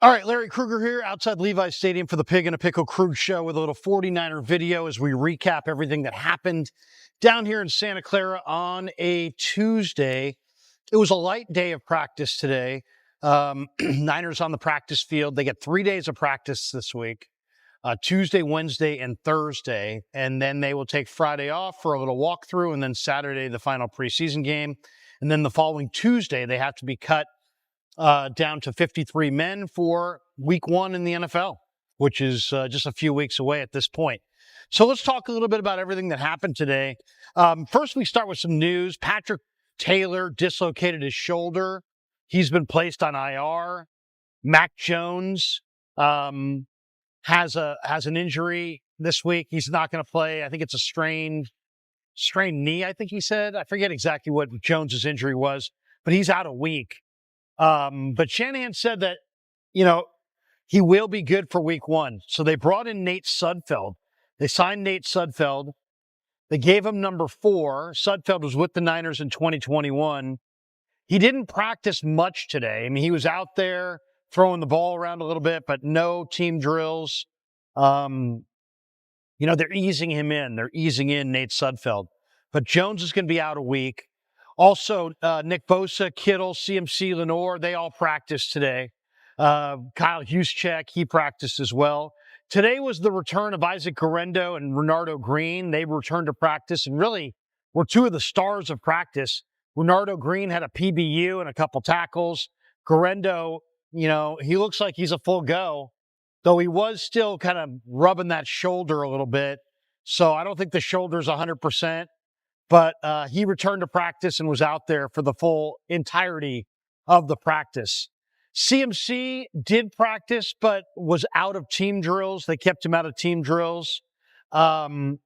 All right, Larry Krueger here outside Levi's Stadium for the Pig and a Pickle Krug show with a little 49er video as we recap everything that happened down here in Santa Clara on a Tuesday. It was a light day of practice today. Niners on the practice field. They get 3 days of practice this week, Tuesday, Wednesday, and Thursday. And then they will take Friday off for a little walkthrough, and then Saturday, the final preseason game. And then the following Tuesday, they have to be cut down to 53 men for week one in the NFL, which is just a few weeks away at this point. So let's talk a little bit about everything that happened today. First, we start with some news. Patrick Taylor dislocated his shoulder. He's been placed on IR. Mac Jones has an injury this week. He's not going to play. I think it's a strained knee, I think he said. I forget exactly what Jones's injury was, but he's out a week. But Shanahan said that, he will be good for week one. So they brought in Nate Sudfeld. They signed Nate Sudfeld. They gave him number 4. Sudfeld was with the Niners in 2021. He didn't practice much today. I mean, he was out there throwing the ball around a little bit, but no team drills. They're easing him in. They're easing in Nate Sudfeld. But Jones is going to be out a week. Also, Nick Bosa, Kittle, CMC, Lenore, they all practiced today. Kyle Juszczyk, he practiced as well. Today was the return of Isaac Guerendo and Renardo Green. They returned to practice and really were two of the stars of practice. Renardo Green had a PBU and a couple tackles. Guerendo, he looks like he's a full go, though he was still kind of rubbing that shoulder a little bit. So I don't think the shoulder's 100%. But he returned to practice and was out there for the full entirety of the practice. CMC did practice, but was out of team drills. They kept him out of team drills. Sam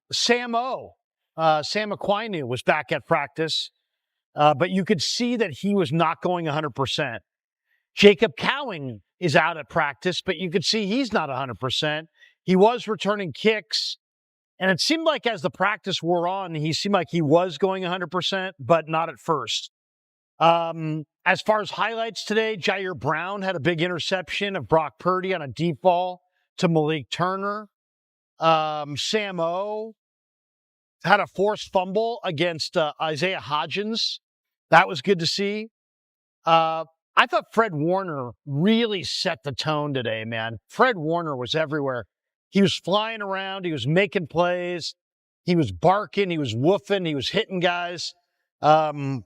Aquinu was back at practice, but you could see that he was not going 100%. Jacob Cowing is out at practice, but you could see he's not 100%. He was returning kicks. And it seemed like as the practice wore on, he seemed like he was going 100%, but not at first. As far as highlights today, Jair Brown had a big interception of Brock Purdy on a deep ball to Malik Turner. Sam O had a forced fumble against Isaiah Hodgins. That was good to see. I thought Fred Warner really set the tone today, man. Fred Warner was everywhere. He was flying around. He was making plays. He was barking. He was woofing. He was hitting guys. Fred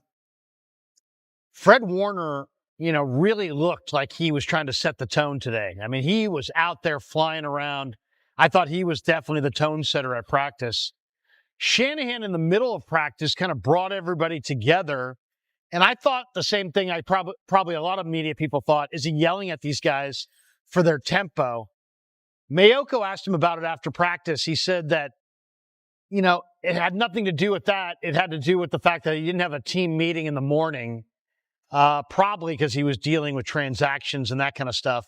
Warner, really looked like he was trying to set the tone today. I mean, he was out there flying around. I thought he was definitely the tone setter at practice. Shanahan in the middle of practice kind of brought everybody together. And I thought the same thing probably a lot of media people thought. Is he yelling at these guys for their tempo? Mayoko asked him about it after practice. He said that, it had nothing to do with that. It had to do with the fact that he didn't have a team meeting in the morning, probably because he was dealing with transactions and that kind of stuff.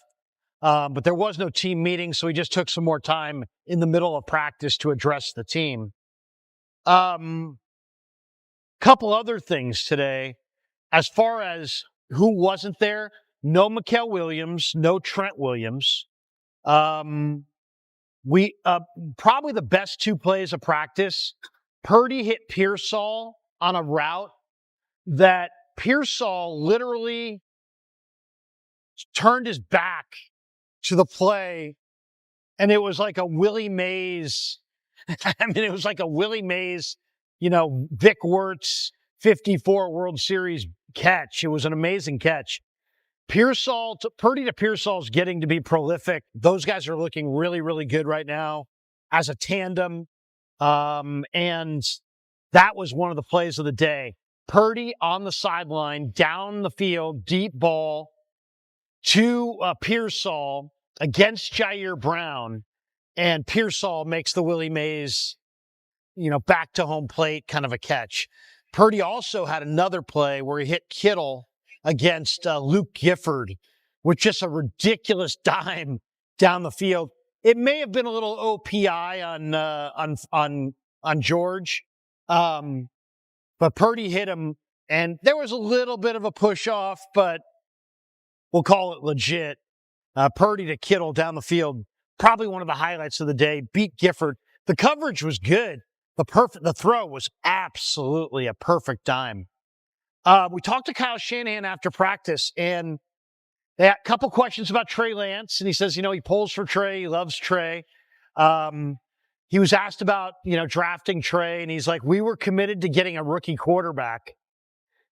But there was no team meeting, so he just took some more time in the middle of practice to address the team. Couple other things today. As far as who wasn't there, no Mikael Williams, no Trent Williams. Probably the best 2 plays of practice. Purdy hit Pearsall on a route that Pearsall literally turned his back to the play, and it was like a Willie Mays. It was like a Willie Mays, Vic Wirtz 54 World Series catch. It was an amazing catch. Purdy to Pearsall is getting to be prolific. Those guys are looking really, really good right now as a tandem. And that was one of the plays of the day. Purdy on the sideline, down the field, deep ball to Pearsall against Jair Brown. And Pearsall makes the Willie Mays, back to home plate kind of a catch. Purdy also had another play where he hit Kittle against Luke Gifford with just a ridiculous dime down the field. It may have been a little OPI on George, but Purdy hit him, and there was a little bit of a push off, but we'll call it legit. Purdy to Kittle down the field, probably one of the highlights of the day. Beat Gifford. The coverage was good. The throw was absolutely a perfect dime. We talked to Kyle Shanahan after practice, and they had a couple questions about Trey Lance, and he says, he pulls for Trey, he loves Trey. He was asked about, drafting Trey, and he's like, we were committed to getting a rookie quarterback.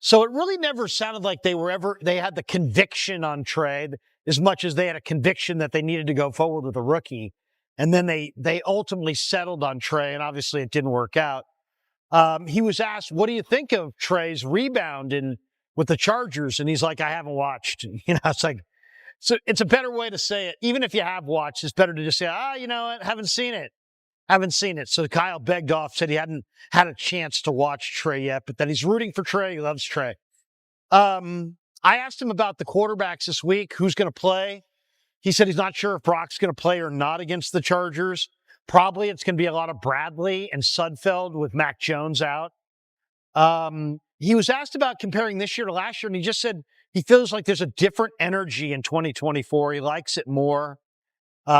So it really never sounded like they had the conviction on Trey as much as they had a conviction that they needed to go forward with a rookie. And then they ultimately settled on Trey, and obviously it didn't work out. He was asked, what do you think of Trey's rebound with the Chargers? And he's like, I haven't watched. It's like, so it's a better way to say it. Even if you have watched, it's better to just say, what? Haven't seen it. So Kyle begged off, said he hadn't had a chance to watch Trey yet, but that he's rooting for Trey. He loves Trey. I asked him about the quarterbacks this week, who's going to play. He said he's not sure if Brock's going to play or not against the Chargers. Probably it's going to be a lot of Bradley and Sudfeld with Mac Jones out. He was asked about comparing this year to last year, and he just said he feels like there's a different energy in 2024. He likes it more.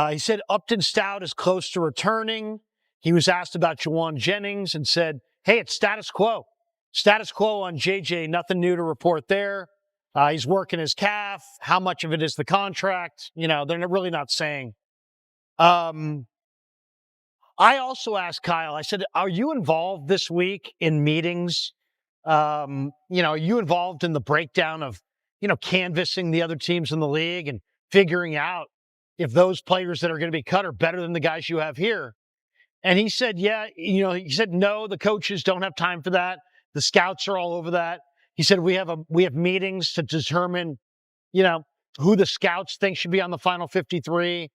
He said Upton Stout is close to returning. He was asked about Jawan Jennings and said, hey, it's status quo. Status quo on JJ, nothing new to report there. He's working his calf. How much of it is the contract? They're really not saying. I also asked Kyle, I said, are you involved this week in meetings? Are you involved in the breakdown of, canvassing the other teams in the league and figuring out if those players that are going to be cut are better than the guys you have here? And he said, yeah, he said, no, the coaches don't have time for that. The scouts are all over that. He said, we have meetings to determine, who the scouts think should be on the final 53,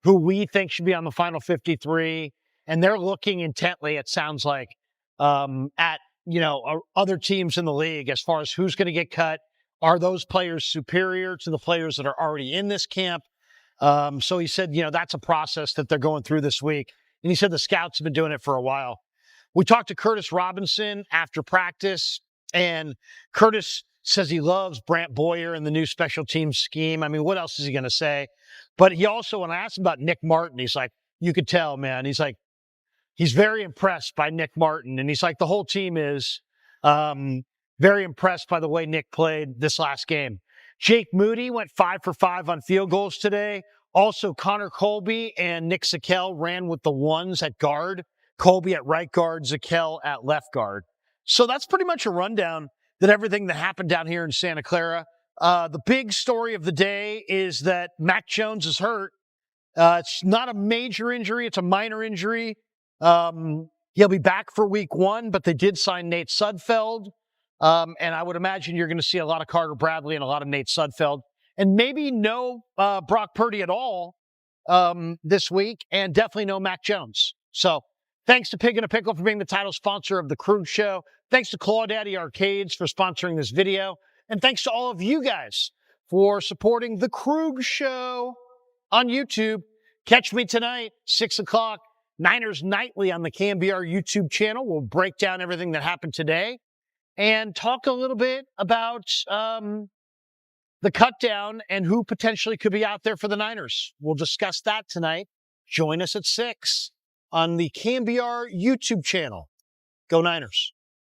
who we think should be on the final 53. And they're looking intently, it sounds like, at, other teams in the league as far as who's going to get cut. Are those players superior to the players that are already in this camp? So he said, that's a process that they're going through this week. And he said the scouts have been doing it for a while. We talked to Curtis Robinson after practice, and Curtis says he loves Brant Boyer and the new special teams scheme. I mean, what else is he going to say? But he also, when I asked him about Nick Martin, he's like, you could tell, man. He's like, he's very impressed by Nick Martin. And he's like, the whole team is very impressed by the way Nick played this last game. Jake Moody went 5 for 5 on field goals today. Also, Connor Colby and Nick Zakel ran with the ones at guard. Colby at right guard, Zakel at left guard. So that's pretty much a rundown that everything that happened down here in Santa Clara. The big story of the day is that Mac Jones is hurt. It's not a major injury. It's a minor injury. He'll be back for week 1, but they did sign Nate Sudfeld. And I would imagine you're going to see a lot of Carter Bradley and a lot of Nate Sudfeld. And maybe no Brock Purdy at all this week, and definitely no Mac Jones. So thanks to Pig and a Pickle for being the title sponsor of the Krug Show. Thanks to Clawdaddy Arcades for sponsoring this video. And thanks to all of you guys for supporting the Krug Show on YouTube. Catch me tonight, 6 o'clock, Niners Nightly on the KMBR YouTube channel. We'll break down everything that happened today and talk a little bit about the cut down and who potentially could be out there for the Niners. We'll discuss that tonight. Join us at 6 on the KMBR YouTube channel. Go Niners.